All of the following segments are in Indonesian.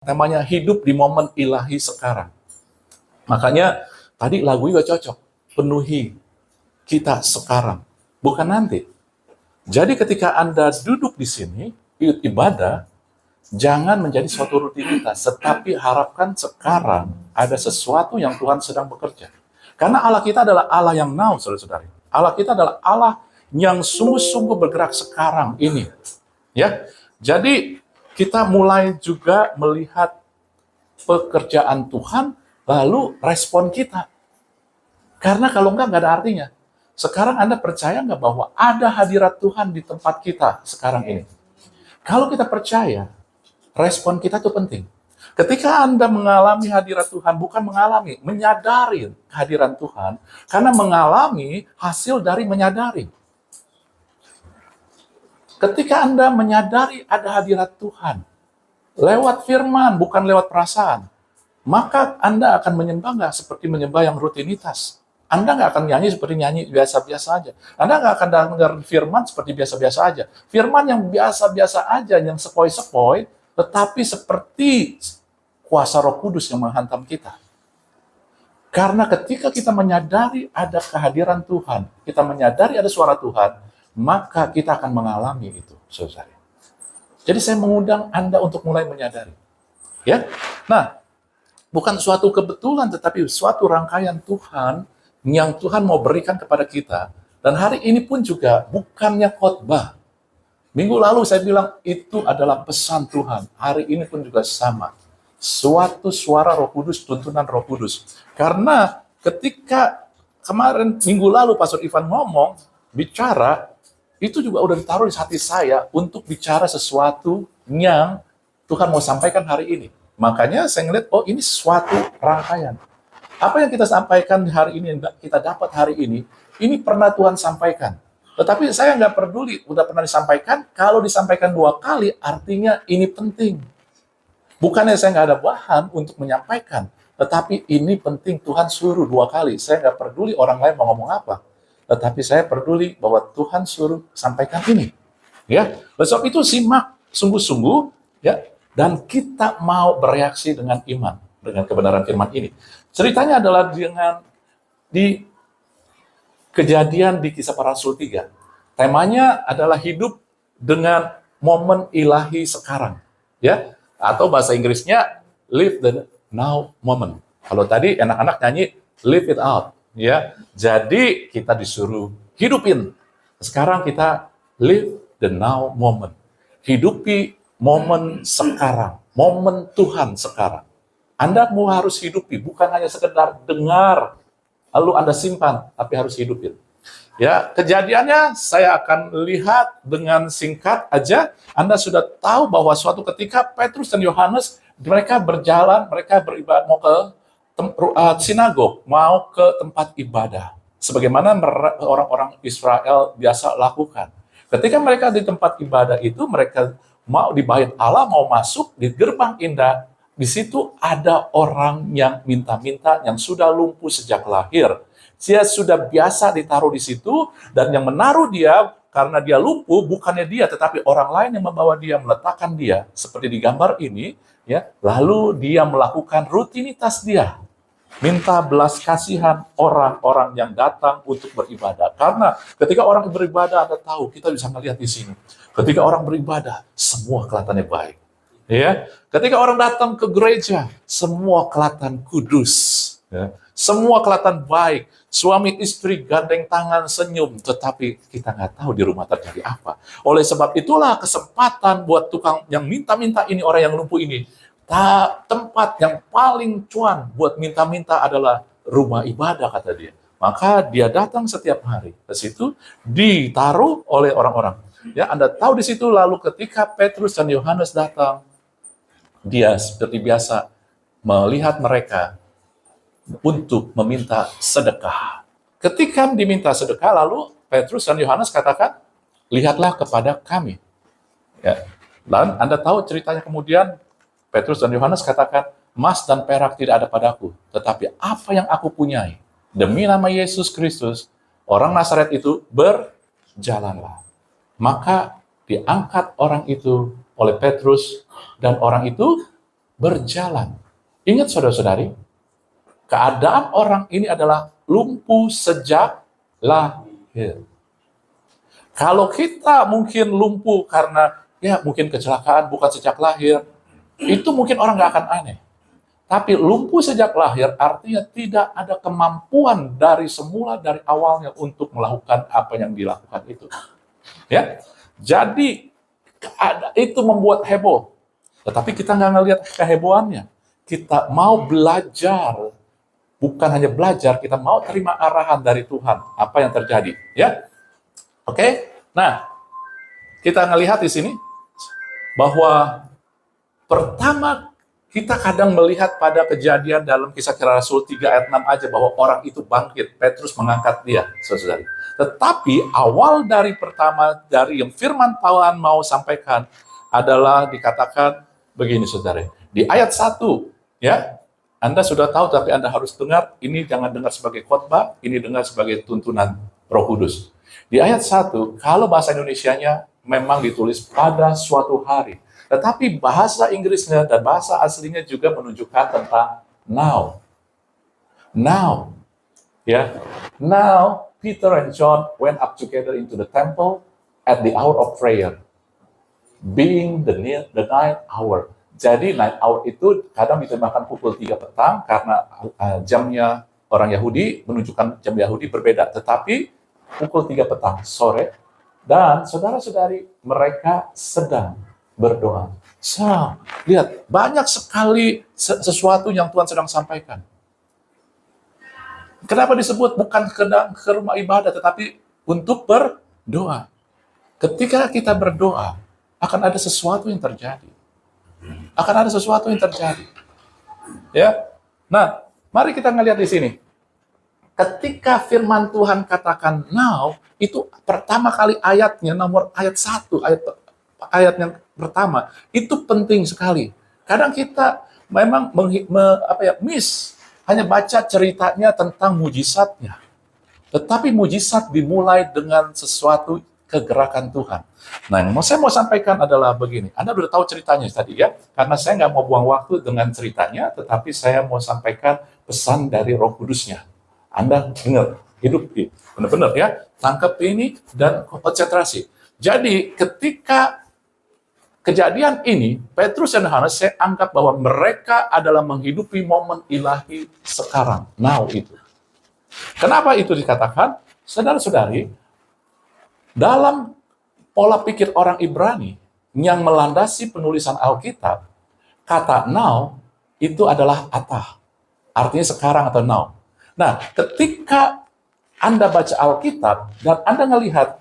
Temanya hidup di momen ilahi sekarang. Makanya tadi lagu juga cocok. Penuhi kita sekarang, bukan nanti. Jadi ketika Anda duduk di sini, ibadah, jangan menjadi suatu rutinitas, tetapi harapkan sekarang ada sesuatu yang Tuhan sedang bekerja. Karena Allah kita adalah Allah yang now, saudara-saudari. Allah kita adalah Allah yang sungguh-sungguh bergerak sekarang ini. Ya, jadi kita mulai juga melihat pekerjaan Tuhan, lalu respon kita. Karena kalau enggak ada artinya. Sekarang Anda percaya nggak bahwa ada hadirat Tuhan di tempat kita sekarang ini? Kalau kita percaya, respon kita itu penting. Ketika Anda mengalami hadirat Tuhan, bukan mengalami, menyadari kehadiran Tuhan, karena mengalami hasil dari menyadari. Ketika Anda menyadari ada hadirat Tuhan, lewat firman, bukan lewat perasaan, maka Anda akan menyembah nggak seperti menyembah yang rutinitas. Anda nggak akan nyanyi seperti nyanyi biasa-biasa aja. Anda nggak akan dengar firman seperti biasa-biasa aja. Firman yang biasa-biasa aja, yang sepoi-sepoi, tetapi seperti kuasa Roh Kudus yang menghantam kita. Karena ketika kita menyadari ada kehadiran Tuhan, kita menyadari ada suara Tuhan, maka kita akan mengalami itu, saudara. Jadi saya mengundang Anda untuk mulai menyadari. Ya, nah, bukan suatu kebetulan, tetapi suatu rangkaian Tuhan yang Tuhan mau berikan kepada kita. Dan hari ini pun juga bukannya khotbah. Minggu lalu saya bilang itu adalah pesan Tuhan. Hari ini pun juga sama. Suatu suara Roh Kudus, tuntunan Roh Kudus. Karena ketika kemarin minggu lalu Pastor Ivan ngomong, bicara, itu juga udah ditaruh di hati saya untuk bicara sesuatu yang Tuhan mau sampaikan hari ini. Makanya saya ngeliat, oh ini suatu rangkaian. Apa yang kita sampaikan hari ini, yang kita dapat hari ini pernah Tuhan sampaikan. Tetapi saya nggak peduli, udah pernah disampaikan, kalau disampaikan 2 kali, artinya ini penting. Bukannya saya nggak ada bahan untuk menyampaikan, tetapi ini penting, Tuhan suruh 2 kali. Saya nggak peduli orang lain mau ngomong apa, tetapi saya peduli bahwa Tuhan suruh sampaikan ini. Ya, sebab itu simak sungguh-sungguh, ya, dan kita mau bereaksi dengan iman, dengan kebenaran firman ini. Ceritanya adalah di Kejadian di Kisah Para Rasul 3. Temanya adalah hidup dengan momen ilahi sekarang, ya. Atau bahasa Inggrisnya live the now moment. Kalau tadi anak-anak nyanyi live it out, ya. Jadi kita disuruh hidupin. Sekarang kita live the now moment. Hidupi momen sekarang, momen Tuhan sekarang. Anda mau harus hidupi, bukan hanya sekedar dengar, lalu Anda simpan, tapi harus hidupin. Ya, kejadiannya saya akan lihat dengan singkat aja. Anda sudah tahu bahwa suatu ketika Petrus dan Yohanes, mereka berjalan, mereka beribadah, mau ke sinagog, mau ke tempat ibadah. Sebagaimana orang-orang Israel biasa lakukan. Ketika mereka di tempat ibadah itu, mereka mau di bait Allah, mau masuk di gerbang indah, di situ ada orang yang minta-minta, yang sudah lumpuh sejak lahir. Dia sudah biasa ditaruh di situ, dan yang menaruh dia, karena dia lumpuh, bukannya dia, tetapi orang lain yang membawa dia, meletakkan dia, seperti di gambar ini, ya. Lalu dia melakukan rutinitas dia, minta belas kasihan orang-orang yang datang untuk beribadah. Karena ketika orang beribadah, Anda tahu, kita bisa melihat di sini. Ketika orang beribadah, semua kelihatannya baik. Ya, ketika orang datang ke gereja, semua kelihatan kudus, ya. Semua kelihatan baik, suami istri gandeng tangan senyum, tetapi kita nggak tahu di rumah terjadi apa. Oleh sebab itulah kesempatan buat tukang yang minta-minta ini, orang yang lumpuh ini, tempat yang paling cuan buat minta-minta adalah rumah ibadah, kata dia. Maka dia datang setiap hari ke situ, ditaruh oleh orang-orang. Ya, Anda tahu di situ. Lalu ketika Petrus dan Yohanes datang, dia seperti biasa melihat mereka untuk meminta sedekah. Ketika diminta sedekah, lalu Petrus dan Yohanes katakan, lihatlah kepada kami. Ya. Dan Anda tahu ceritanya kemudian, Petrus dan Yohanes katakan, emas dan perak tidak ada padaku, tetapi apa yang aku punyai, demi nama Yesus Kristus, orang Nazaret itu, berjalanlah. Maka diangkat orang itu oleh Petrus, dan orang itu berjalan. Ingat saudara-saudari, keadaan orang ini adalah lumpuh sejak lahir. Kalau kita mungkin lumpuh karena ya mungkin kecelakaan bukan sejak lahir, itu mungkin orang nggak akan aneh. Tapi lumpuh sejak lahir artinya tidak ada kemampuan dari semula, dari awalnya untuk melakukan apa yang dilakukan itu. Ya, jadi itu membuat heboh. Tetapi kita nggak ngelihat kehebohannya. Kita mau belajar, bukan hanya belajar, kita mau terima arahan dari Tuhan. Apa yang terjadi? Ya, oke. Nah, kita ngelihat di sini bahwa pertama kita kadang melihat pada kejadian dalam Kisah Rasul 3 ayat 6 aja bahwa orang itu bangkit, Petrus mengangkat dia, saudara. Tetapi awal dari pertama dari yang firman Tuhan mau sampaikan adalah dikatakan begini, saudara. Di ayat 1, ya, Anda sudah tahu tapi Anda harus dengar, ini jangan dengar sebagai khotbah, ini dengar sebagai tuntunan Roh Kudus. Di ayat 1, kalau bahasa Indonesianya memang ditulis pada suatu hari. Tetapi bahasa Inggrisnya dan bahasa aslinya juga menunjukkan tentang now. Now. Ya. Now, Peter and John went up together into the temple at the hour of prayer. Being the night hour. Jadi night hour itu kadang diterjemahkan pukul 3 petang karena jamnya orang Yahudi menunjukkan jam Yahudi berbeda. Tetapi pukul 3 petang sore, dan saudara-saudari mereka sedang berdoa. So, lihat, banyak sekali sesuatu yang Tuhan sedang sampaikan. Kenapa disebut bukan ke rumah ibadah, tetapi untuk berdoa. Ketika kita berdoa, akan ada sesuatu yang terjadi. Akan ada sesuatu yang terjadi. Ya. Nah, mari kita ngelihat di sini. Ketika firman Tuhan katakan now, itu pertama kali ayatnya, nomor ayat 1, ayat yang pertama, itu penting sekali. Kadang kita memang miss, hanya baca ceritanya tentang mujizatnya. Tetapi mujizat dimulai dengan sesuatu kegerakan Tuhan. Nah, yang saya mau sampaikan adalah begini. Anda sudah tahu ceritanya tadi ya, karena saya nggak mau buang waktu dengan ceritanya, tetapi saya mau sampaikan pesan dari Roh Kudusnya. Anda dengar, hidup ini, benar-benar ya, tangkap ini dan konsentrasi. Jadi ketika kejadian ini, Petrus dan Yohanes, saya anggap bahwa mereka adalah menghidupi momen ilahi sekarang, now itu. Kenapa itu dikatakan? Saudara-saudari, dalam pola pikir orang Ibrani yang melandasi penulisan Alkitab, kata now itu adalah atah, artinya sekarang atau now. Nah, ketika Anda baca Alkitab dan Anda melihat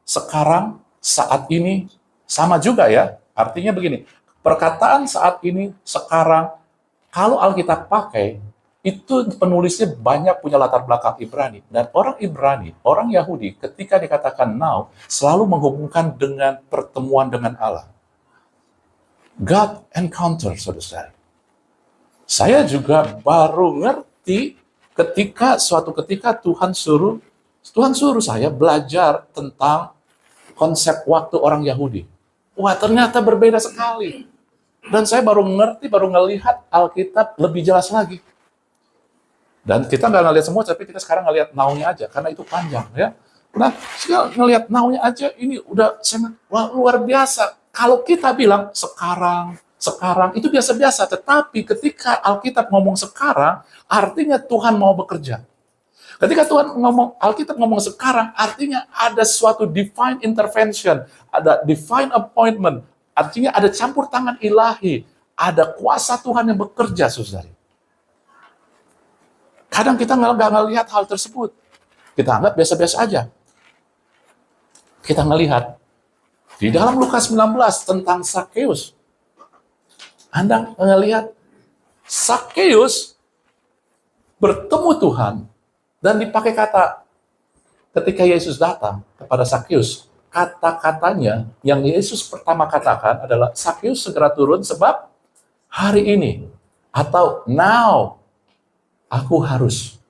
sekarang, saat ini, sama juga ya. Artinya begini, perkataan saat ini, sekarang, kalau Alkitab pakai, itu penulisnya banyak punya latar belakang Ibrani. Dan orang Ibrani, orang Yahudi, ketika dikatakan now, selalu menghubungkan dengan pertemuan dengan Allah. God encounter, saudara. Saya juga baru ngerti suatu ketika Tuhan suruh saya belajar tentang konsep waktu orang Yahudi. Wah, ternyata berbeda sekali. Dan saya baru ngerti, baru ngelihat Alkitab lebih jelas lagi. Dan kita nggak ngelihat semua, tapi kita sekarang ngelihat now-nya aja, karena itu panjang ya. Nah, ngelihat now-nya aja, ini udah wah, luar biasa. Kalau kita bilang sekarang itu biasa-biasa, tetapi ketika Alkitab ngomong sekarang, artinya Tuhan mau bekerja. Ketika Alkitab ngomong sekarang, artinya ada suatu divine intervention, ada divine appointment, artinya ada campur tangan ilahi, ada kuasa Tuhan yang bekerja, saudari. Kadang kita nggak ngelihat hal tersebut. Kita anggap biasa-biasa aja. Kita ngelihat di dalam Lukas 19 tentang Sakeus. Anda ngelihat Sakeus bertemu Tuhan dan dipakai kata ketika Yesus datang kepada Sakeus, kata-katanya yang Yesus pertama katakan adalah Sakeus segera turun sebab hari ini atau now aku harus.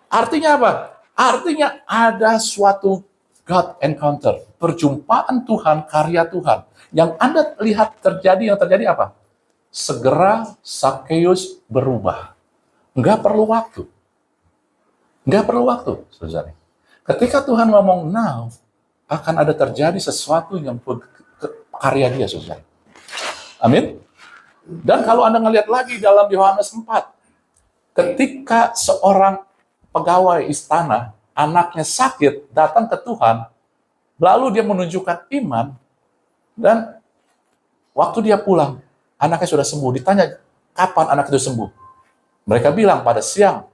Artinya apa? Artinya ada suatu God encounter, perjumpaan Tuhan, karya Tuhan. Yang Anda lihat terjadi, yang terjadi apa? segera Sakeus berubah. Nggak perlu waktu. Nggak perlu waktu, saudara. Ketika Tuhan ngomong now, akan ada terjadi sesuatu yang karya dia, saudara. Amin. Dan kalau Anda ngelihat lagi dalam Yohanes 4, ketika seorang pegawai istana, anaknya sakit, datang ke Tuhan, lalu dia menunjukkan iman, dan waktu dia pulang, anaknya sudah sembuh. Ditanya, kapan anak itu sembuh? Mereka bilang, pada siang,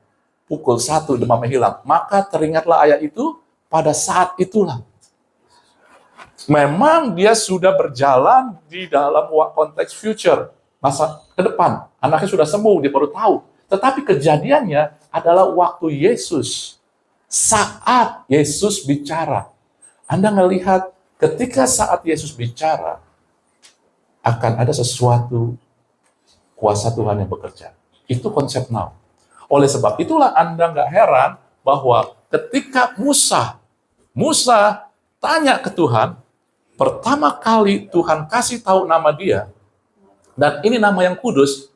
pukul 1 demamnya hilang. Maka teringatlah ayat itu, pada saat itulah. Memang dia sudah berjalan di dalam konteks future, masa ke depan. Anaknya sudah sembuh, dia baru tahu. Tetapi kejadiannya adalah waktu Yesus, saat Yesus bicara. Anda melihat ketika saat Yesus bicara, akan ada sesuatu kuasa Tuhan yang bekerja. Itu konsep now. Oleh sebab itulah Anda nggak heran bahwa ketika Musa tanya ke Tuhan, pertama kali Tuhan kasih tahu nama dia, dan ini nama yang kudus.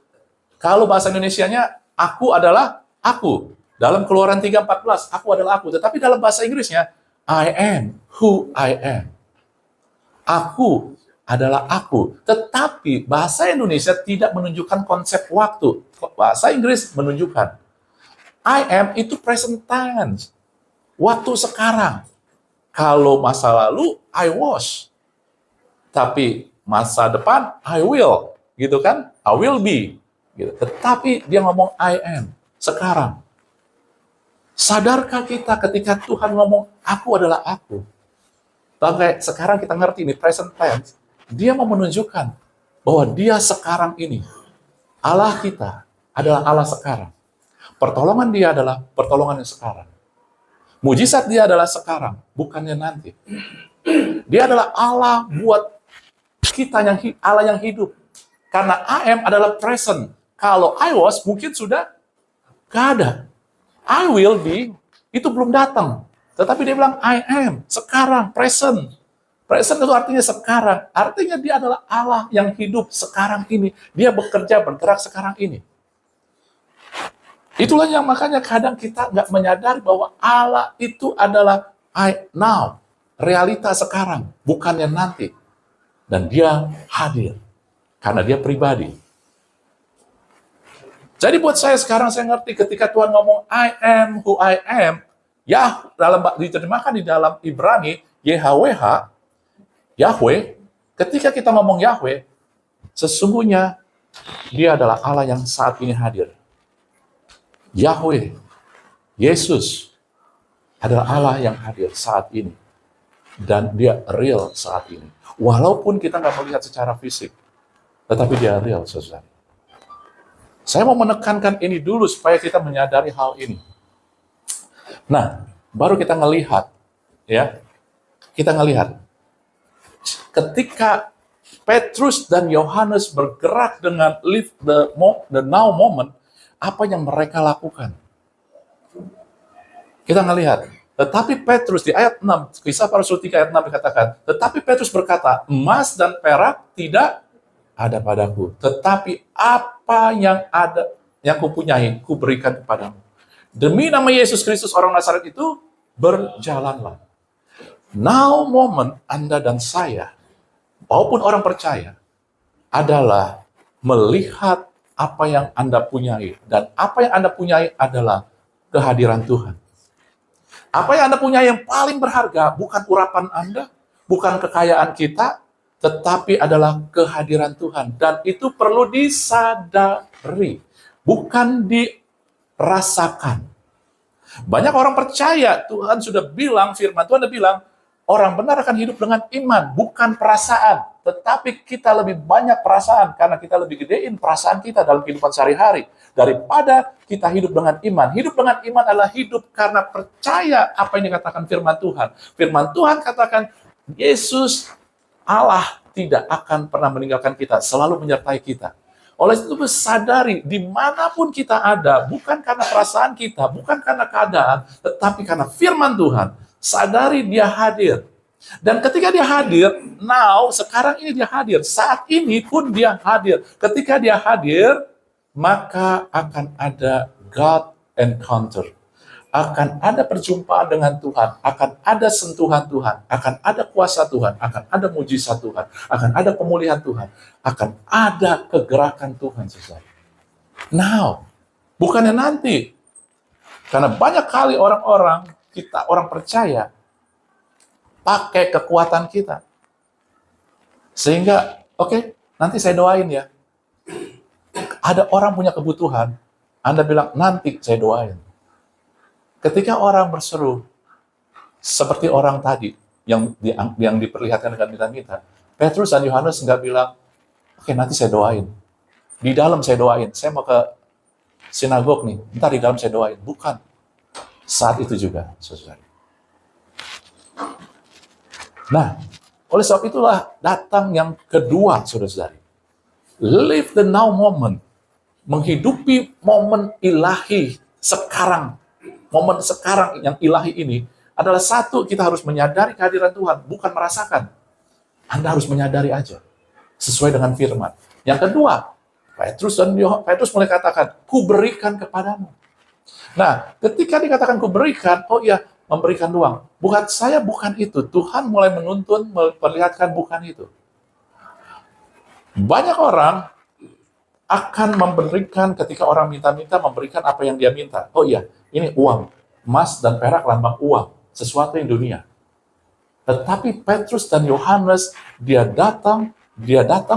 Kalau bahasa Indonesianya, aku adalah aku. Dalam Keluaran 3:14, aku adalah aku. Tetapi dalam bahasa Inggrisnya, I am who I am. Aku adalah aku. Tetapi bahasa Indonesia tidak menunjukkan konsep waktu. Bahasa Inggris menunjukkan. I am itu present tense. Waktu sekarang. Kalau masa lalu, I was. Tapi masa depan, I will. Gitu kan? I will be. Gitu. Tetapi dia ngomong I am. Sekarang. Sadarkah kita ketika Tuhan ngomong, aku adalah aku? Sampai sekarang kita ngerti ini, present tense. Dia mau menunjukkan bahwa dia sekarang ini. Allah kita adalah Allah sekarang. Pertolongan dia adalah pertolongan yang sekarang. Mujizat dia adalah sekarang, bukannya nanti. Dia adalah Allah buat kita, yang Allah yang hidup. Karena I am adalah present. Kalau I was mungkin sudah gak ada. I will be, itu belum datang. Tetapi dia bilang, I am, sekarang, present. Present itu artinya sekarang. Artinya dia adalah Allah yang hidup sekarang ini. Dia bekerja, bergerak sekarang ini. Itulah yang makanya kadang kita nggak menyadari bahwa Allah itu adalah I now. Realita sekarang, bukannya nanti. Dan dia hadir. Karena dia pribadi. Jadi buat saya sekarang saya ngerti ketika Tuhan ngomong I am who I am, ya dalam diterjemahkan di dalam Ibrani YHWH, Yahweh, ketika kita ngomong Yahweh, sesungguhnya dia adalah Allah yang saat ini hadir. Yahweh, Yesus adalah Allah yang hadir saat ini. Dan dia real saat ini. Walaupun kita nggak melihat secara fisik, tetapi dia real, saudara. Saya mau menekankan ini dulu supaya kita menyadari hal ini. Nah, baru kita ngelihat, ya, kita ngelihat. Ketika Petrus dan Yohanes bergerak dengan live the now moment, apa yang mereka lakukan? Kita ngelihat. Tetapi Petrus di ayat 6, Kisah Para Rasul 3 ayat 6 dikatakan, tetapi Petrus berkata, emas dan perak tidak ada padaku, tetapi apa yang ada, yang kupunyai, kuberikan kepadamu. Demi nama Yesus Kristus orang Nazaret itu, berjalanlah. Now moment Anda dan saya, maupun orang percaya, adalah melihat apa yang Anda punyai. Dan apa yang Anda punyai adalah kehadiran Tuhan. Apa yang Anda punyai yang paling berharga, bukan urapan Anda, bukan kekayaan kita, tetapi adalah kehadiran Tuhan. Dan itu perlu disadari, bukan dirasakan. Banyak orang percaya, Tuhan sudah bilang, firman Tuhan sudah bilang, orang benar akan hidup dengan iman, bukan perasaan. Tetapi kita lebih banyak perasaan, karena kita lebih gedein perasaan kita dalam kehidupan sehari-hari. Daripada kita hidup dengan iman. Hidup dengan iman adalah hidup karena percaya apa yang dikatakan firman Tuhan. Firman Tuhan katakan, Yesus Allah tidak akan pernah meninggalkan kita, selalu menyertai kita. Oleh itu sadari, dimanapun kita ada, bukan karena perasaan kita, bukan karena keadaan, tetapi karena firman Tuhan. Sadari dia hadir. Dan ketika dia hadir, sekarang ini dia hadir, saat ini pun dia hadir. Ketika dia hadir, maka akan ada God encounter. Akan ada perjumpaan dengan Tuhan, akan ada sentuhan Tuhan, akan ada kuasa Tuhan, akan ada mujizat Tuhan, akan ada pemulihan Tuhan, akan ada kegerakan Tuhan sesuatu. Bukannya nanti. Karena banyak kali orang percaya, pakai kekuatan kita. Sehingga, nanti saya doain ya. Ada orang punya kebutuhan, Anda bilang, nanti saya doain. Ketika orang berseru, seperti orang tadi, yang diperlihatkan dengan minta-minta, Petrus dan Yohanes nggak bilang, nanti saya doain. Di dalam saya doain, saya mau ke sinagog nih, ntar di dalam saya doain. Bukan. Saat itu juga, saudara. Nah, oleh sebab itulah datang yang kedua, saudara-saudari. Live the now moment. Menghidupi momen ilahi sekarang. Momen sekarang yang ilahi ini adalah satu, kita harus menyadari kehadiran Tuhan, bukan merasakan. Anda harus menyadari aja, sesuai dengan firman. Yang kedua, Petrus mulai katakan, ku berikan kepadamu. Nah, ketika dikatakan ku berikan, memberikan doang. Bukan itu. Tuhan mulai menuntun, memperlihatkan bukan itu. Banyak orang akan memberikan ketika orang minta-minta, memberikan apa yang dia minta. Ini uang, emas dan perak lambang uang, sesuatu yang dunia. Tetapi Petrus dan Yohanes, dia datang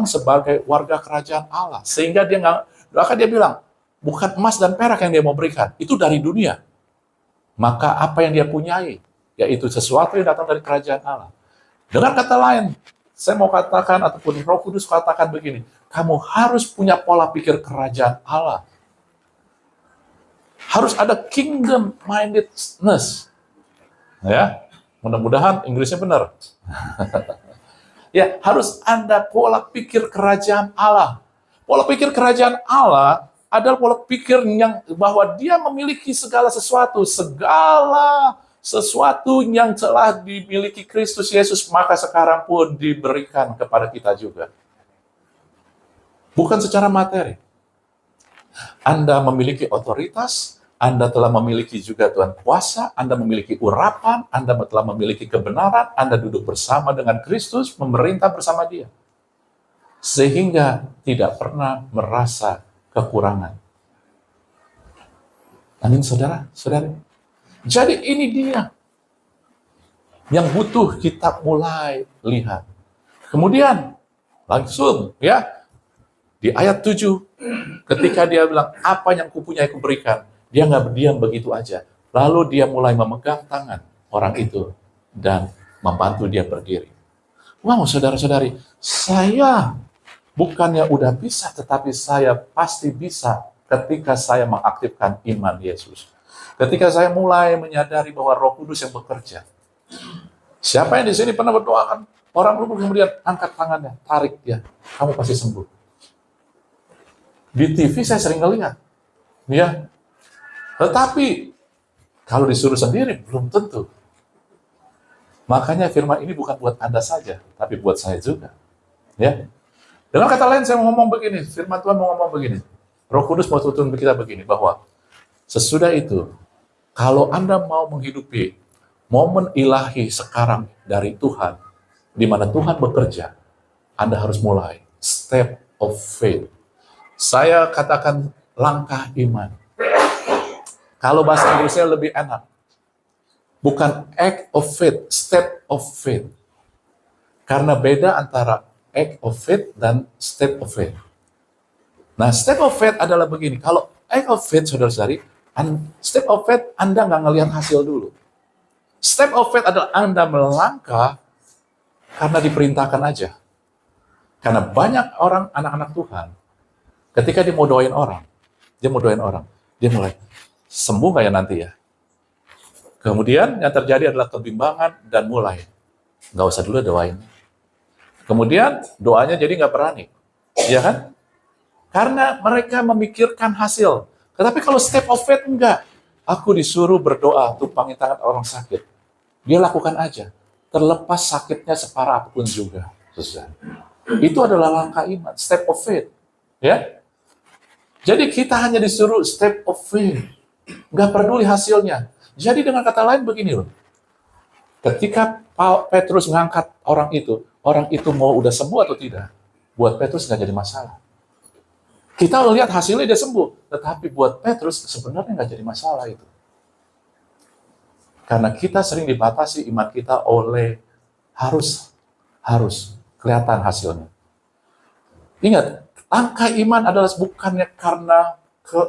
sebagai warga kerajaan Allah. Sehingga dia bilang, bukan emas dan perak yang dia mau berikan, itu dari dunia. Maka apa yang dia punyai, yaitu sesuatu yang datang dari kerajaan Allah. Dengan kata lain, saya mau katakan, ataupun Roh Kudus katakan begini, kamu harus punya pola pikir kerajaan Allah. Harus ada kingdom mindedness. Ya, mudah-mudahan Inggrisnya benar. Harus ada pola pikir kerajaan Allah. Pola pikir kerajaan Allah adalah pola pikir yang bahwa dia memiliki segala sesuatu yang telah dimiliki Kristus Yesus, maka sekarang pun diberikan kepada kita juga. Bukan secara materi. Anda memiliki otoritas, Anda telah memiliki juga Tuhan kuasa, Anda memiliki urapan, Anda telah memiliki kebenaran, Anda duduk bersama dengan Kristus, memerintah bersama Dia. Sehingga tidak pernah merasa kekurangan. Amin, saudara-saudari. Jadi ini dia yang butuh kita mulai lihat. Kemudian langsung di ayat 7, ketika dia bilang, apa yang kupunyai kuberikan, dia nggak berdiam begitu aja. Lalu dia mulai memegang tangan orang itu dan membantu dia berdiri. Wow, saudara-saudari, saya bukannya udah bisa, tetapi saya pasti bisa ketika saya mengaktifkan iman Yesus. Ketika saya mulai menyadari bahwa Roh Kudus yang bekerja. Siapa yang di sini pernah berdoakan? Orang lumpuh kemudian angkat tangannya, tarik ya, kamu pasti sembuh. Di TV saya sering ngelihat, tetapi kalau disuruh sendiri belum tentu. Makanya firman ini bukan buat Anda saja, tapi buat saya juga. Dengan kata lain saya mau ngomong begini, firman Tuhan mau ngomong begini. Roh Kudus mau tuntun kita begini, bahwa sesudah itu, kalau Anda mau menghidupi momen ilahi sekarang dari Tuhan, di mana Tuhan bekerja, Anda harus mulai step of faith. Saya katakan langkah iman. Kalau bahasa Inggrisnya lebih enak. Bukan act of faith, step of faith. Karena beda antara act of faith dan step of faith. Nah, step of faith adalah begini. Kalau act of faith, saudara-saudari, step of faith Anda nggak ngelihat hasil dulu. Step of faith adalah Anda melangkah karena diperintahkan aja. Karena banyak orang, anak-anak Tuhan, ketika dia mau doain orang, dia mulai, sembuh nggak ya nanti ya? Kemudian yang terjadi adalah kebimbangan dan mulai, nggak usah dulu doain. Kemudian doanya jadi nggak berani, ya kan? Karena mereka memikirkan hasil. Tetapi kalau step of faith enggak, aku disuruh berdoa, tumpangin tangan orang sakit. Dia lakukan aja. terlepas sakitnya separah apapun juga. Saudara. Itu adalah langkah iman, step of faith. Ya, jadi kita hanya disuruh step of faith, nggak peduli hasilnya. Jadi dengan kata lain begini loh, ketika Petrus mengangkat orang itu mau udah sembuh atau tidak, buat Petrus nggak jadi masalah. Kita lihat hasilnya dia sembuh, tetapi buat Petrus sebenarnya nggak jadi masalah itu. Karena kita sering dibatasi iman kita oleh harus kelihatan hasilnya. Ingat, langkah iman adalah bukannya karena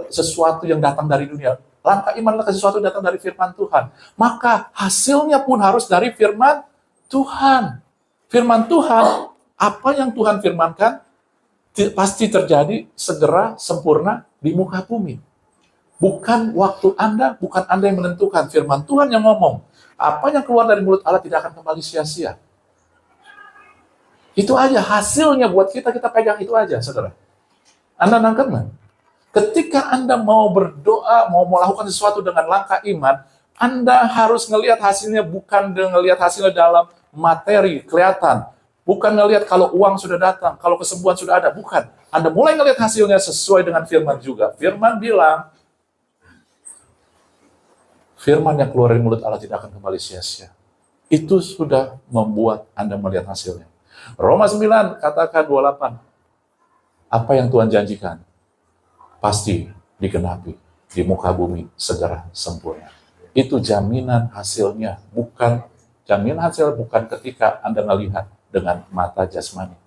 sesuatu yang datang dari dunia. Langkah iman adalah sesuatu yang datang dari firman Tuhan. Maka hasilnya pun harus dari firman Tuhan. Firman Tuhan, apa yang Tuhan firmankan, pasti terjadi segera, sempurna di muka bumi. Bukan waktu Anda, bukan Anda yang menentukan. Firman Tuhan yang ngomong. Apa yang keluar dari mulut Allah tidak akan kembali sia-sia. Itu aja, hasilnya buat kita pegang itu aja, saudara. Anda nangkep nggak? Ketika Anda mau berdoa, mau melakukan sesuatu dengan langkah iman, Anda harus ngelihat hasilnya, bukan ngelihat hasilnya dalam materi, kelihatan. Bukan ngelihat kalau uang sudah datang, kalau kesembuhan sudah ada, bukan. Anda mulai ngelihat hasilnya sesuai dengan firman juga. Firman bilang, firman yang keluar dari mulut Allah tidak akan kembali sia-sia. Itu sudah membuat Anda melihat hasilnya. Roma 9, katakan 28. Apa yang Tuhan janjikan, pasti digenapi di muka bumi segera sempurna. Itu jaminan hasilnya, bukan jaminan hasil bukan ketika Anda melihat dengan mata jasmani.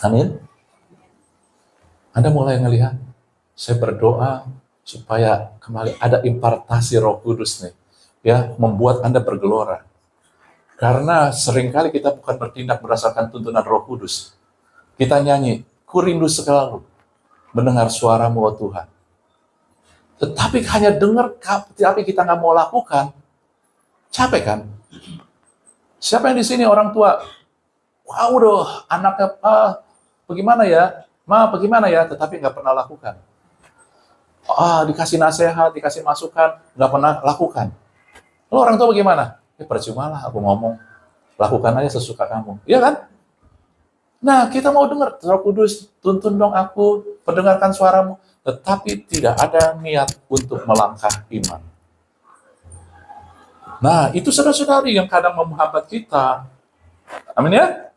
Amin. Anda mulai melihat, saya berdoa supaya kembali ada impartasi Roh Kudus nih, ya, membuat Anda bergelora. Karena seringkali kita bukan bertindak berdasarkan tuntunan Roh Kudus. Kita nyanyi, ku rindu sekali mendengar suaramu, oh Tuhan. Tetapi hanya dengar, tapi kita nggak mau lakukan, capek kan? Siapa yang di sini orang tua? Wow, doh, anaknya, bagaimana ya? Bagaimana ya? Tetapi nggak pernah lakukan. Dikasih nasihat, dikasih masukan, nggak pernah lakukan. Lalu orang tua bagaimana? Percuma lah aku ngomong, lakukan aja sesuka kamu. Iya kan? Nah, kita mau dengar, Roh Kudus, tuntun dong aku, pendengarkan suaramu. Tetapi tidak ada niat untuk melangkah iman. Nah, itu saudara-saudari yang kadang menghambat kita. Amin ya?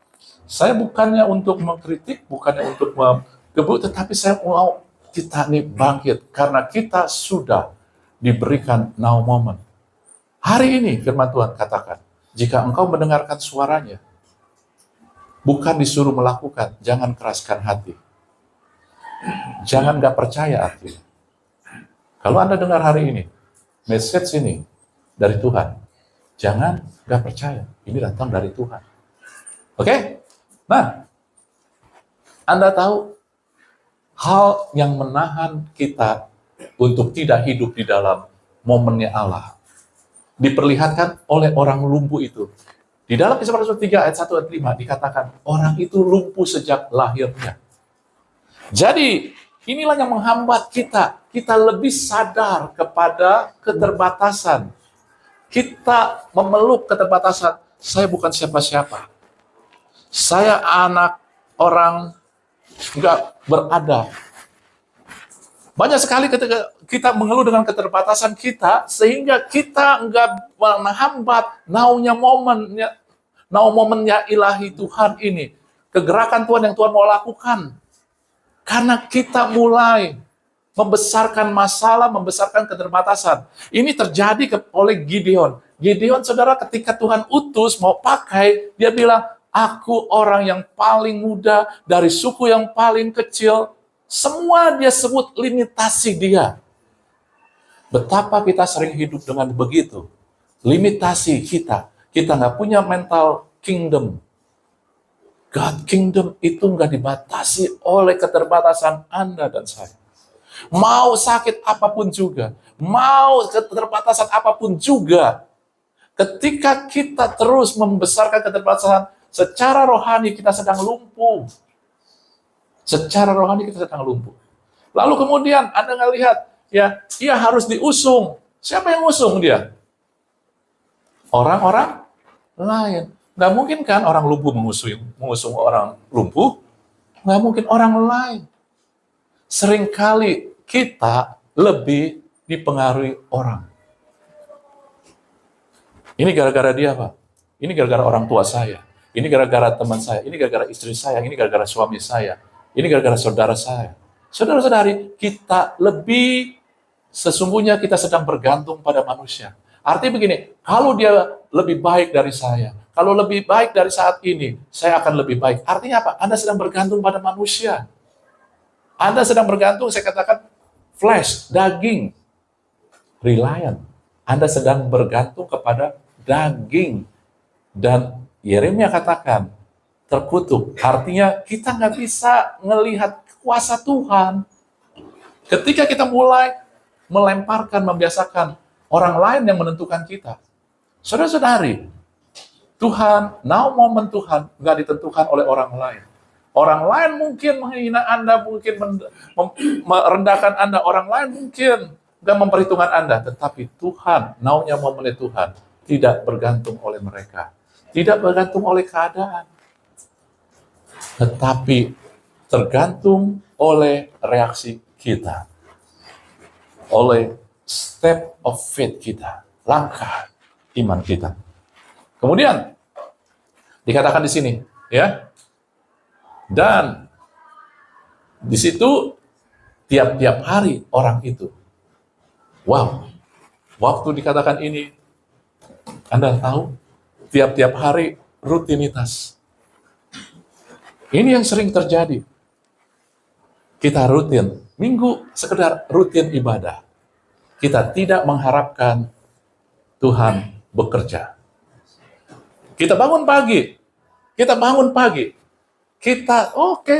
Saya bukannya untuk mengkritik, bukannya untuk menggebuk, tetapi saya mau kita nih bangkit. Karena kita sudah diberikan now moment. Hari ini firman Tuhan katakan, jika engkau mendengarkan suaranya, bukan disuruh melakukan, jangan keraskan hati. Jangan gak percaya artinya. Kalau Anda dengar hari ini, message ini dari Tuhan, jangan gak percaya, ini datang dari Tuhan. Oke? Nah, Anda tahu, hal yang menahan kita untuk tidak hidup di dalam momennya Allah, diperlihatkan oleh orang lumpuh itu. Di dalam Kisah Rasul 3 ayat 1 dan 5 dikatakan, orang itu lumpuh sejak lahirnya. Jadi, inilah yang menghambat kita. Kita lebih sadar kepada keterbatasan. Kita memeluk keterbatasan. Saya bukan siapa-siapa. Saya anak orang nggak beradab. Banyak sekali ketika kita mengeluh dengan keterbatasan kita, sehingga kita nggak menghambat naunya momennya ilahi Tuhan ini. Kegerakan Tuhan yang Tuhan mau lakukan. Karena kita mulai membesarkan masalah, membesarkan keterbatasan. Ini terjadi oleh Gideon. Gideon, saudara, ketika Tuhan utus, mau pakai, dia bilang, aku orang yang paling muda, dari suku yang paling kecil. Semua dia sebut limitasi dia. Betapa kita sering hidup dengan begitu. Limitasi kita. Kita nggak punya mental kingdom. God kingdom itu nggak dibatasi oleh keterbatasan Anda dan saya. Mau sakit apapun juga. Mau keterbatasan apapun juga. Ketika kita terus membesarkan keterbatasan, secara rohani kita sedang lumpuh. Secara rohani kita sedang lumpuh. Lalu kemudian Anda ngelihat, ya, dia harus diusung. Siapa yang usung dia? Orang-orang lain. Nggak mungkin kan orang lumpuh mengusung orang lumpuh, nggak mungkin orang lain. Seringkali kita lebih dipengaruhi orang. Ini gara-gara dia, Pak. Ini gara-gara orang tua saya. Ini gara-gara teman saya. Ini gara-gara istri saya. Ini gara-gara suami saya. Ini gara-gara saudara saya. Saudara-saudari, kita lebih sesungguhnya kita sedang bergantung pada manusia. Artinya begini, kalau dia lebih baik dari saya, kalau lebih baik dari saat ini, saya akan lebih baik. Artinya apa? Anda sedang bergantung pada manusia. Anda sedang bergantung, saya katakan, flesh, daging, reliant. Anda sedang bergantung kepada daging. Dan Yeremia katakan, terkutuk. Artinya kita nggak bisa melihat kuasa Tuhan. Ketika kita mulai melemparkan, membiasakan orang lain yang menentukan kita. Saudara-saudari, Tuhan, now momen Tuhan nggak ditentukan oleh orang lain. Orang lain mungkin menghina Anda, mungkin merendahkan Anda. Orang lain mungkin nggak memperhitungkan Anda. Tetapi Tuhan, now-nya momennya Tuhan, tidak bergantung oleh mereka. Tidak bergantung oleh keadaan. Tetapi tergantung oleh reaksi kita. Oleh step of faith kita. Langkah iman kita. Kemudian, dikatakan di sini, ya. Dan di situ tiap-tiap hari orang itu. Wow. Waktu dikatakan ini, Anda tahu, tiap-tiap hari rutinitas. Ini yang sering terjadi. Kita rutin, minggu sekedar rutin ibadah. Kita tidak mengharapkan Tuhan bekerja. Kita bangun pagi, kita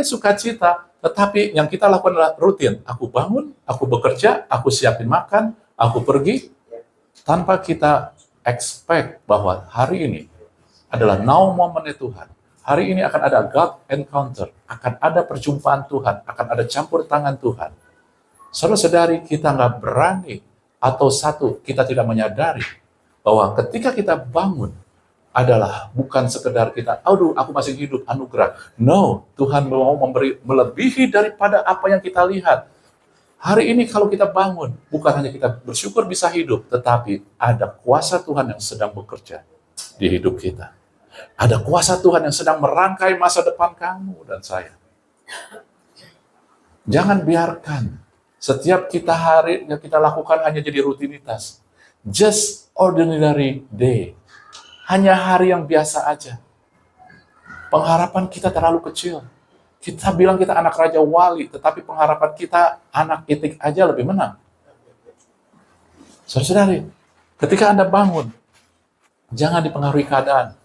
sukacita, tetapi yang kita lakukan adalah rutin. Aku bangun, aku bekerja, aku siapin makan, aku pergi, tanpa kita expect bahwa hari ini adalah now momennya Tuhan. Hari ini akan ada God encounter, akan ada perjumpaan Tuhan, akan ada campur tangan Tuhan. Saudara-saudari, kita nggak berani, atau satu, kita tidak menyadari bahwa ketika kita bangun, adalah bukan sekedar kita, aduh aku masih hidup, anugerah. No, Tuhan mau memberi melebihi daripada apa yang kita lihat. Hari ini kalau kita bangun, bukan hanya kita bersyukur bisa hidup, tetapi ada kuasa Tuhan yang sedang bekerja di hidup kita. Ada kuasa Tuhan yang sedang merangkai masa depan kamu dan saya. Jangan biarkan setiap kita hari yang kita lakukan hanya jadi rutinitas. Just ordinary day. Hanya hari yang biasa aja. Pengharapan kita terlalu kecil. Kita bilang kita anak Raja Wali, tetapi pengharapan kita anak itik aja lebih menang. Saudara-saudari, ketika Anda bangun, jangan dipengaruhi keadaan.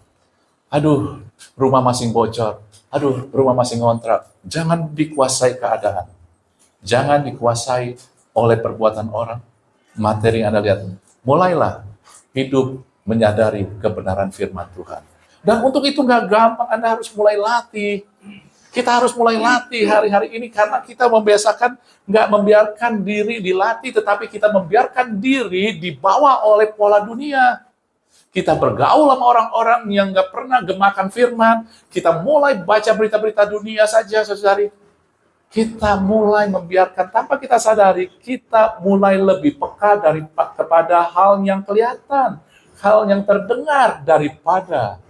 Aduh, rumah masing bocor. Aduh, rumah masing ngontrak. Jangan dikuasai keadaan. Jangan dikuasai oleh perbuatan orang. Materi yang Anda lihat. Mulailah hidup menyadari kebenaran firman Tuhan. Dan untuk itu nggak gampang, Anda harus mulai latih. Kita harus mulai latih hari-hari ini karena kita membiasakan, nggak membiarkan diri dilatih, tetapi kita membiarkan diri dibawa oleh pola dunia. Kita bergaul sama orang-orang yang nggak pernah gemakan firman. Kita mulai baca berita-berita dunia saja, saudari. Kita mulai membiarkan tanpa kita sadari, kita mulai lebih peka kepada hal yang kelihatan. Hal yang terdengar daripada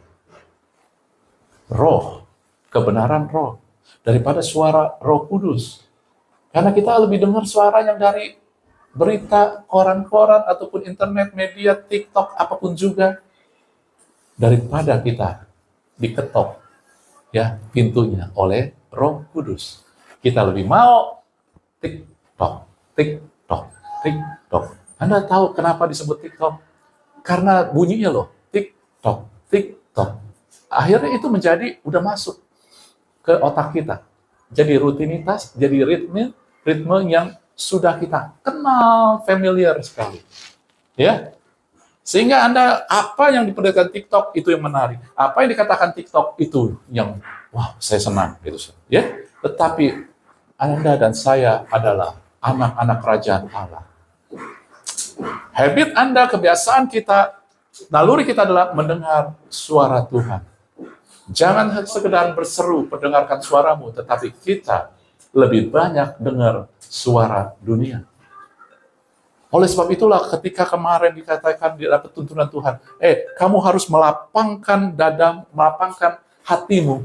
roh, kebenaran roh, daripada suara Roh Kudus. Karena kita lebih dengar suara yang dari berita, koran-koran, ataupun internet, media, TikTok, apapun juga, daripada kita diketok ya pintunya oleh Roh Kudus. Kita lebih mau TikTok, TikTok, TikTok. Anda tahu kenapa disebut TikTok? Karena bunyinya loh, TikTok, TikTok. Akhirnya itu menjadi, udah masuk ke otak kita. Jadi rutinitas, jadi ritme yang sudah kita kenal, familiar sekali. Ya, sehingga Anda, apa yang diperlihatkan TikTok, itu yang menarik. Apa yang dikatakan TikTok, itu yang, wah, saya senang. Gitu. Ya, tetapi Anda dan saya adalah anak-anak kerajaan Allah. Habit Anda, kebiasaan kita Naluri kita adalah mendengar suara Tuhan. Jangan sekedar berseru, mendengarkan suaramu, tetapi kita lebih banyak dengar suara dunia. Oleh sebab itulah ketika kemarin dikatakan di dalam tuntunan Tuhan, kamu harus melapangkan dada, melapangkan hatimu.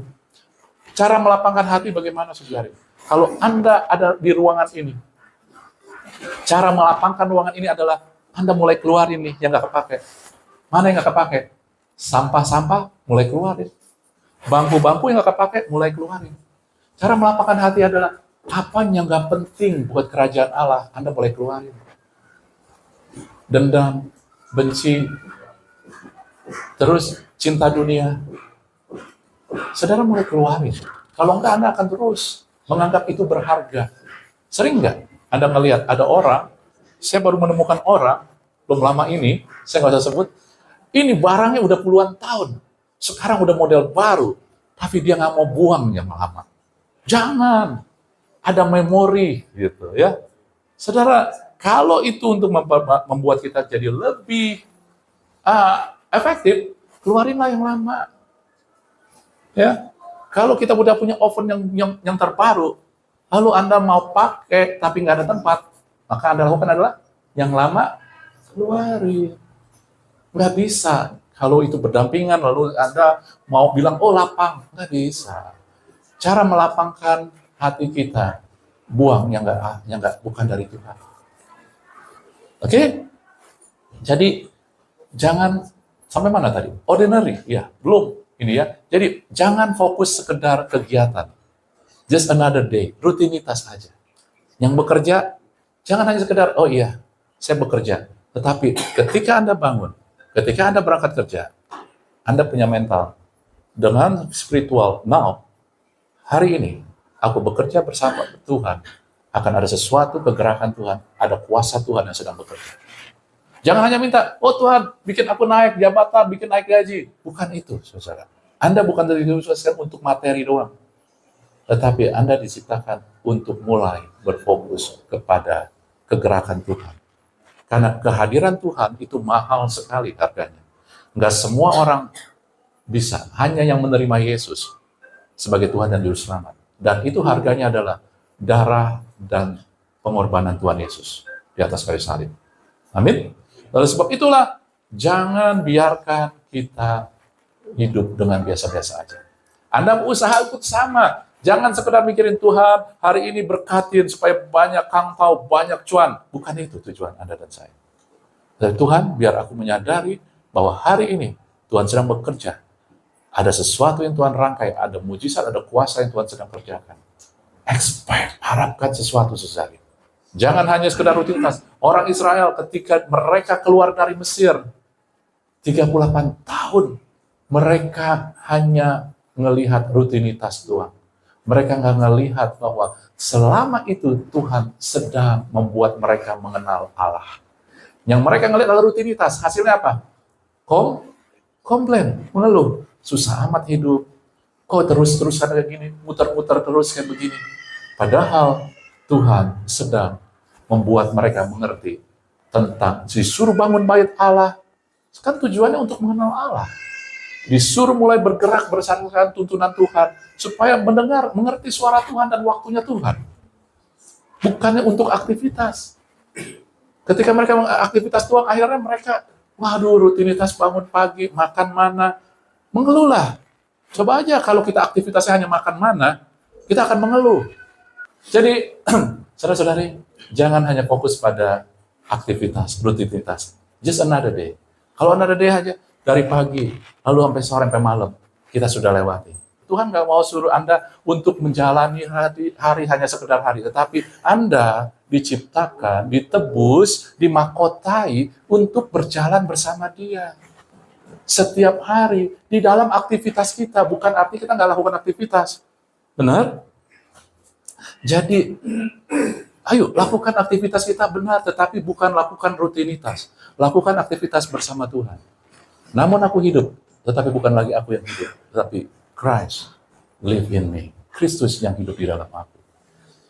Cara melapangkan hati bagaimana, saudari? Kalau Anda ada di ruangan ini, cara melapangkan ruangan ini adalah Anda mulai keluarin nih yang nggak kepake. Mana yang nggak kepake? Sampah-sampah mulai keluarin. Bangku-bangku yang nggak kepake mulai keluarin. Cara melapangkan hati adalah apa yang nggak penting buat kerajaan Allah, Anda mulai keluarin. Dendam, benci, terus cinta dunia. Saudara mulai keluarin. Kalau enggak, Anda akan terus menganggap itu berharga. Sering nggak Anda ngelihat ada orang, saya baru menemukan orang, belum lama ini, saya nggak usah sebut, ini barangnya udah puluhan tahun, sekarang udah model baru, tapi dia nggak mau buang yang lama. Jangan, ada memori gitu ya. Saudara, kalau itu untuk membuat kita jadi lebih efektif, keluarinlah yang lama. Ya, kalau kita udah punya oven yang terbaru, lalu Anda mau pakai tapi nggak ada tempat, maka Anda lakukan adalah yang lama keluarin. Nggak bisa. Kalau itu berdampingan, lalu Anda mau bilang, oh lapang. Nggak bisa. Cara melapangkan hati kita, buang yang nggak bukan dari Tuhan. Oke? Jadi, jangan, sampai mana tadi? Ordinary, ya, belum. Ini ya. Jadi, jangan fokus sekedar kegiatan. Just another day, rutinitas aja. Yang bekerja, jangan hanya sekedar, oh iya, saya bekerja. Tetapi ketika Anda bangun, ketika Anda berangkat kerja, Anda punya mental dengan spiritual. Now, hari ini, aku bekerja bersama Tuhan, akan ada sesuatu kegerakan Tuhan, ada kuasa Tuhan yang sedang bekerja. Jangan hanya minta, oh Tuhan, bikin aku naik jabatan, bikin naik gaji. Bukan itu, saudara. Anda bukan diciptakan untuk materi doang. Tetapi Anda diciptakan untuk mulai berfokus kepada kegerakan Tuhan. Karena kehadiran Tuhan itu mahal sekali harganya. Nggak semua orang bisa, hanya yang menerima Yesus sebagai Tuhan dan Juru Selamat. Dan itu harganya adalah darah dan pengorbanan Tuhan Yesus di atas kayu salib. Amin. Oleh sebab itulah, jangan biarkan kita hidup dengan biasa-biasa aja. Anda berusaha ikut sama. Jangan sekedar mikirin Tuhan, hari ini berkatin supaya banyak kangkau, banyak cuan. Bukan itu tujuan Anda dan saya. Dari Tuhan, biar aku menyadari bahwa hari ini Tuhan sedang bekerja. Ada sesuatu yang Tuhan rangkai, ada mujizat, ada kuasa yang Tuhan sedang kerjakan. Expect, harapkan sesuatu sesari. Jangan hanya sekedar rutinitas. Orang Israel ketika mereka keluar dari Mesir, 38 tahun, mereka hanya melihat rutinitas doang. Mereka nggak melihat bahwa selama itu Tuhan sedang membuat mereka mengenal Allah. Yang mereka ngelihat adalah rutinitas. Hasilnya apa? Komplain, mengeluh. Susah amat hidup. Kok terus-terusan kayak gini, muter-muter terus kayak begini. Padahal Tuhan sedang membuat mereka mengerti tentang disuruh bangun bait Allah. Kan tujuannya untuk mengenal Allah. Disuruh mulai bergerak berdasarkan tuntunan Tuhan supaya mengerti suara Tuhan dan waktunya Tuhan. Bukannya untuk aktivitas. Ketika mereka aktivitas Tuhan, akhirnya mereka, waduh, rutinitas bangun pagi, makan mana, mengeluhlah. Coba aja kalau kita aktivitasnya hanya makan mana, kita akan mengeluh. Jadi, saudara-saudari, jangan hanya fokus pada aktivitas, rutinitas. Just another day. Kalau another day aja, dari pagi, lalu sampai sore, sampai malam, kita sudah lewati. Tuhan nggak mau suruh Anda untuk menjalani hari hanya sekedar hari, tetapi Anda diciptakan, ditebus, dimahkotai untuk berjalan bersama Dia. Setiap hari, di dalam aktivitas kita, bukan arti kita nggak lakukan aktivitas. Benar? Jadi, ayo lakukan aktivitas kita benar, tetapi bukan lakukan rutinitas. Lakukan aktivitas bersama Tuhan. Namun aku hidup, tetapi bukan lagi aku yang hidup, tetapi Christ live in me. Kristus yang hidup di dalam aku.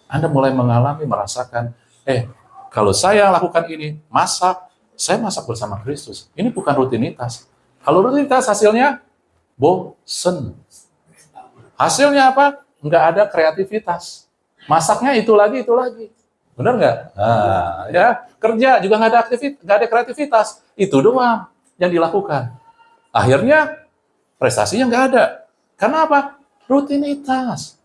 Anda mulai mengalami, merasakan, kalau saya lakukan ini, masak, saya masak bersama Kristus. Ini bukan rutinitas. Kalau rutinitas hasilnya bosen. Hasilnya apa? Nggak ada kreativitas. Masaknya itu lagi. Benar nggak? Nah, ya, kerja juga nggak ada kreativitas. Itu doang yang dilakukan. Akhirnya prestasinya nggak ada. Karena apa? Rutinitas.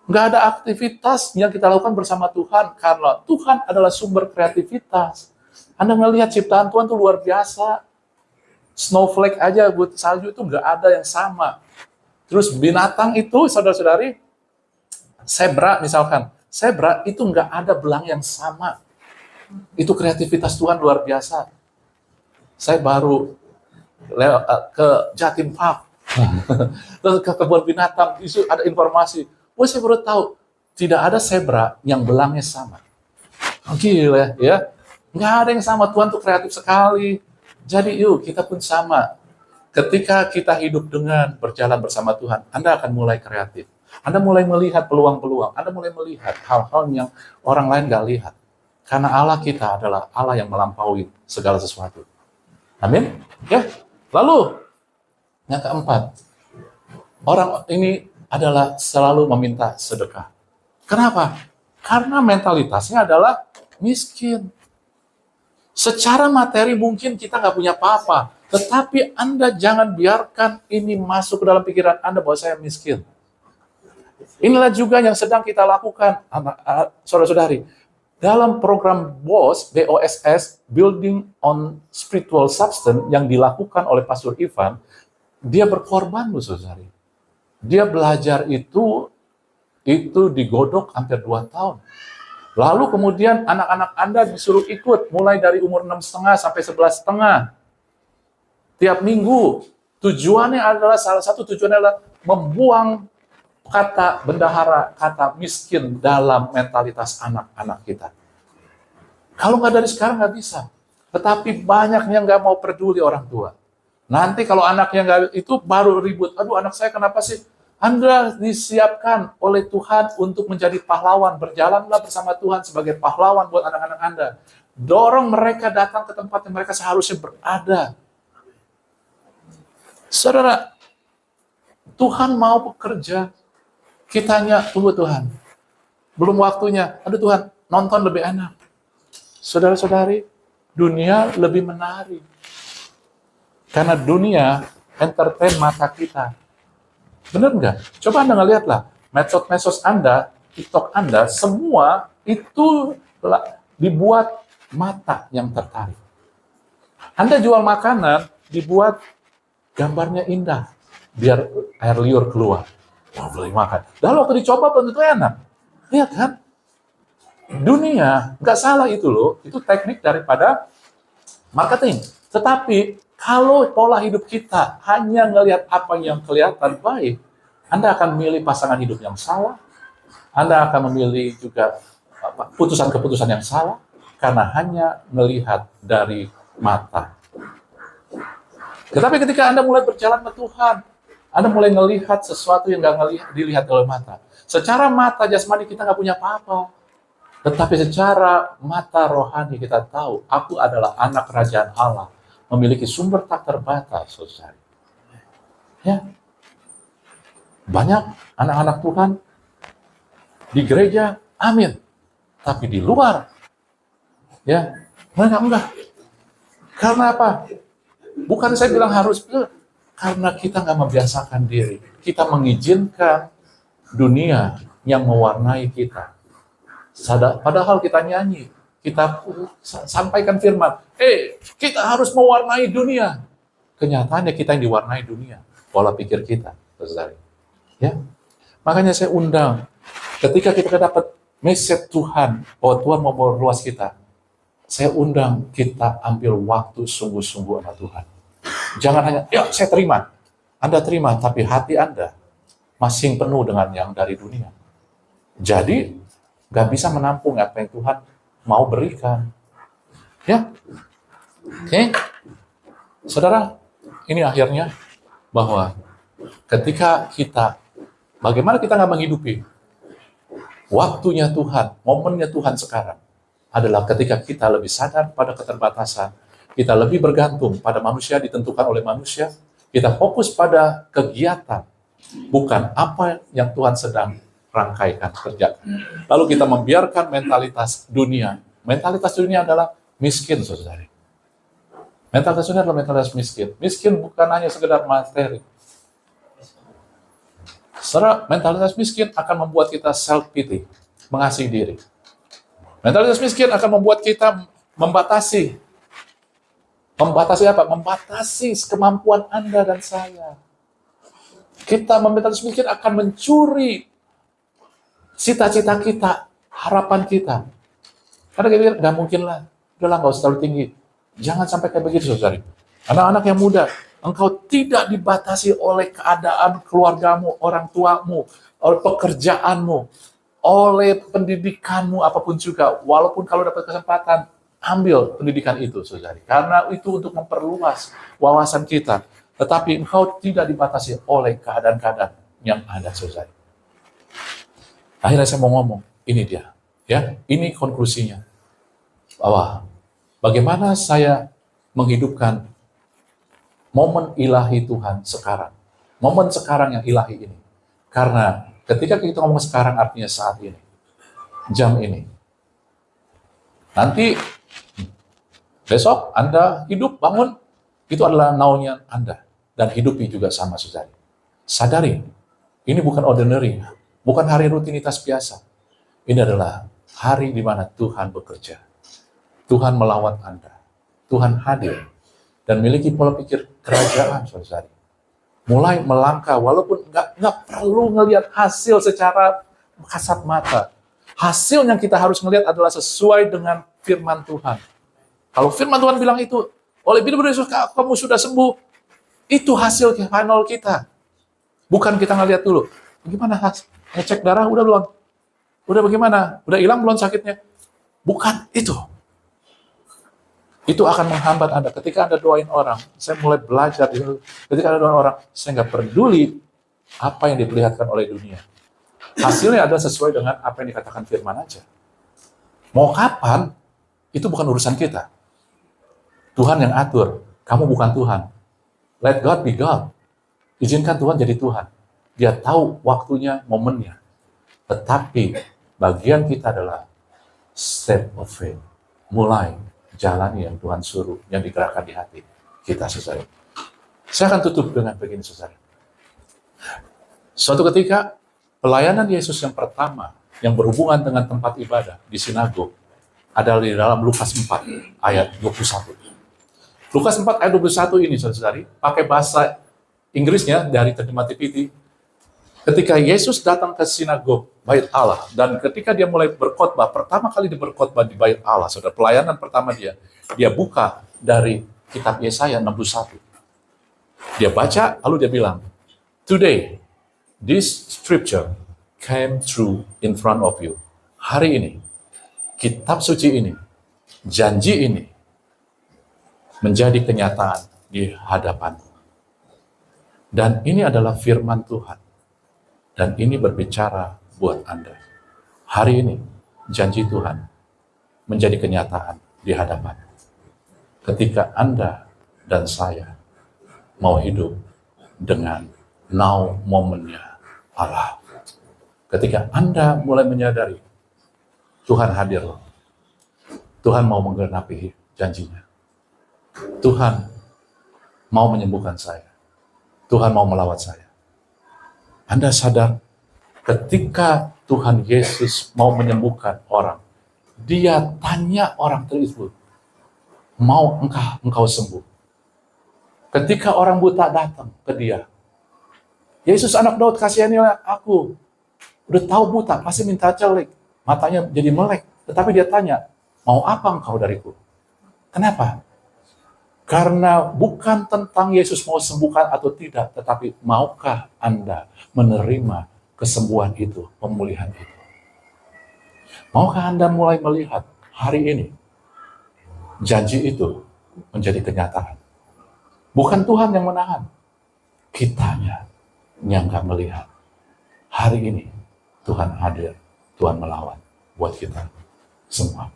Nggak ada aktivitas yang kita lakukan bersama Tuhan, karena Tuhan adalah sumber kreativitas. Anda ngelihat ciptaan Tuhan itu luar biasa. Snowflake aja buat salju itu nggak ada yang sama. Terus binatang itu, saudara-saudari, zebra misalkan, zebra itu nggak ada belang yang sama. Itu kreativitas Tuhan luar biasa. Saya baru ke Jatim Park, terus ke kebun binatang, itu ada informasi. Saya baru tahu, tidak ada zebra yang belangnya sama. Gila ya. Nggak ada yang sama, Tuhan tuh kreatif sekali. Jadi yuk, kita pun sama. Ketika kita hidup dengan berjalan bersama Tuhan, Anda akan mulai kreatif. Anda mulai melihat peluang-peluang. Anda mulai melihat hal-hal yang orang lain nggak lihat. Karena Allah kita adalah Allah yang melampaui segala sesuatu. Amin? Ya. Lalu, yang keempat, orang ini adalah selalu meminta sedekah. Kenapa? Karena mentalitasnya adalah miskin. Secara materi mungkin kita nggak punya apa-apa, tetapi Anda jangan biarkan ini masuk ke dalam pikiran Anda bahwa saya miskin. Inilah juga yang sedang kita lakukan, saudara-saudari. Dalam program BOSS, Building on Spiritual Substance, yang dilakukan oleh Pastor Ivan, dia berkorban, saudara-saudari. Dia belajar itu digodok hampir 2 tahun. Lalu kemudian anak-anak Anda disuruh ikut, mulai dari umur 6,5 sampai 11,5. Tiap minggu, salah satu tujuannya adalah membuang kata bendahara, kata miskin dalam mentalitas anak-anak kita. Kalau nggak dari sekarang nggak bisa. Tetapi banyak yang nggak mau peduli orang tua. Nanti kalau anaknya nggak itu baru ribut. Aduh, anak saya kenapa sih? Anda disiapkan oleh Tuhan untuk menjadi pahlawan. Berjalanlah bersama Tuhan sebagai pahlawan buat anak-anak Anda. Dorong mereka datang ke tempat yang mereka seharusnya berada. Saudara, Tuhan mau bekerja. Kitanya, tunggu Tuhan. Belum waktunya. Aduh Tuhan, nonton lebih enak. Saudara-saudari, dunia lebih menarik. Karena dunia entertain mata kita. Benar nggak? Coba Anda ngelihatlah, medsos Anda, TikTok Anda, semua itu dibuat mata yang tertarik. Anda jual makanan, dibuat gambarnya indah, biar air liur keluar. Wah, boleh makan. Lalu waktu dicoba, tentu enak. Lihat kan? Dunia, nggak salah itu loh, itu teknik daripada marketing. Tetapi, kalau pola hidup kita hanya ngelihat apa yang kelihatan baik, Anda akan memilih pasangan hidup yang salah, Anda akan memilih juga keputusan-keputusan yang salah, karena hanya melihat dari mata. Tetapi ketika Anda mulai berjalan ke Tuhan, Anda mulai melihat sesuatu yang nggak dilihat oleh mata. Secara mata jasmani kita nggak punya apa-apa. Tetapi secara mata rohani kita tahu, aku adalah anak kerajaan Allah, memiliki sumber tak terbatas, saudara. Ya, banyak anak-anak Tuhan di gereja, amin. Tapi di luar, ya, mereka enggak. Karena apa? Bukan saya bilang harus, karena kita nggak membiasakan diri. Kita mengizinkan dunia yang mewarnai kita. Padahal kita nyanyi, kita sampaikan firman, kita harus mewarnai dunia. Kenyataannya kita yang diwarnai dunia, pola pikir kita, saudara. Ya, makanya saya undang, ketika kita dapat message Tuhan, bahwa Tuhan mau memperluas kita, saya undang kita ambil waktu sungguh-sungguh sama Tuhan. Jangan hanya, ya saya terima. Anda terima, tapi hati Anda masih penuh dengan yang dari dunia. Jadi, nggak bisa menampung apa yang Tuhan mau berikan. Ya, oke. Saudara, ini akhirnya bahwa ketika kita, bagaimana kita nggak menghidupi waktunya Tuhan, momennya Tuhan sekarang. adalah ketika kita lebih sadar pada keterbatasan, kita lebih bergantung pada manusia, ditentukan oleh manusia, kita fokus pada kegiatan, bukan apa yang Tuhan sedang rangkaikan, kerjakan. Lalu kita membiarkan mentalitas dunia. Mentalitas dunia adalah miskin, saudari. Mentalitas dunia adalah mentalitas miskin. Miskin bukan hanya sekedar materi. Mentalitas miskin akan membuat kita self-pity, mengasihi diri. Mentalitas miskin akan membuat kita membatasi. Membatasi apa? Membatasi kemampuan Anda dan saya. Kita mentalitas miskin akan mencuri cita-cita kita, harapan kita. Karena kita pikir, nggak mungkin lah. Udahlah, nggak usah terlalu tinggi. Jangan sampai kayak begitu, saudari. Anak-anak yang muda, engkau tidak dibatasi oleh keadaan keluargamu, orang tuamu, oleh pekerjaanmu, oleh pendidikanmu, apapun juga. Walaupun kalau dapat kesempatan, ambil pendidikan itu, saudari. Karena itu untuk memperluas wawasan kita. Tetapi engkau tidak dibatasi oleh keadaan-keadaan yang ada, saudari. Akhirnya saya mau ngomong, ini dia. Ya, ini konklusinya. Bahwa bagaimana saya menghidupkan momen ilahi Tuhan sekarang. Momen sekarang yang ilahi ini. Karena ketika kita ngomong sekarang artinya saat ini. Jam ini. Nanti besok Anda hidup, bangun, itu adalah now-nya Anda. Dan hidupi juga sama, saudari. Sadari, ini bukan ordinary, bukan hari rutinitas biasa. Ini adalah hari di mana Tuhan bekerja. Tuhan melawat Anda. Tuhan hadir. Dan miliki pola pikir kerajaan, saudari. Mulai melangkah, walaupun nggak perlu ngelihat hasil secara kasat mata. Hasil yang kita harus melihat adalah sesuai dengan firman Tuhan. Kalau firman Tuhan bilang itu, oleh hidup Yesus kamu sudah sembuh, itu hasil final kita. Bukan kita ngelihat dulu, bagaimana ngecek darah, udah belum? Udah bagaimana? Udah hilang belum sakitnya? Bukan itu. Itu akan menghambat Anda. Ketika Anda doain orang, saya mulai belajar, ketika Anda doain orang, saya nggak peduli apa yang diperlihatkan oleh dunia. Hasilnya adalah sesuai dengan apa yang dikatakan firman aja. Mau kapan, itu bukan urusan kita. Tuhan yang atur, kamu bukan Tuhan. Let God be God. Izinkan Tuhan jadi Tuhan. Dia tahu waktunya, momennya. Tetapi bagian kita adalah step of faith. Mulai jalani yang Tuhan suruh, yang digerakkan di hati kita, saudara. Saya akan tutup dengan begini, saudara. Suatu ketika, pelayanan Yesus yang pertama, yang berhubungan dengan tempat ibadah di sinagog, adalah di dalam Lukas 4, ayat 21. Lukas 4 ayat 21 ini, saudara-saudari, pakai bahasa Inggrisnya dari terjemah TPT. Ketika Yesus datang ke sinagog Bait Allah, dan ketika dia mulai berkhotbah, pertama kali dia berkhotbah di Bait Allah, saudara, pelayanan pertama dia buka dari kitab Yesaya 61. Dia baca, lalu dia bilang, "Today, this scripture came true in front of you." Hari ini, kitab suci ini, janji ini, menjadi kenyataan di hadapanmu. Dan ini adalah firman Tuhan. Dan ini berbicara buat Anda. Hari ini, janji Tuhan menjadi kenyataan di hadapan. Ketika Anda dan saya mau hidup dengan now momennya Allah. Ketika Anda mulai menyadari, Tuhan hadir loh. Tuhan mau menggenapi janjinya. Tuhan mau menyembuhkan saya. Tuhan mau melawat saya. Anda sadar ketika Tuhan Yesus mau menyembuhkan orang, dia tanya orang tersebut, mau engkau sembuh? Ketika orang buta datang ke dia, Yesus anak Daud, kasihanilah aku. Udah tahu buta, pasti minta celik. Matanya jadi melek. Tetapi dia tanya, mau apa engkau dariku? Kenapa? Karena bukan tentang Yesus mau sembuhkan atau tidak, tetapi maukah Anda menerima kesembuhan itu, pemulihan itu? Maukah Anda mulai melihat hari ini janji itu menjadi kenyataan? Bukan Tuhan yang menahan, kitanya yang nggak melihat. Hari ini Tuhan hadir, Tuhan melawan buat kita semua.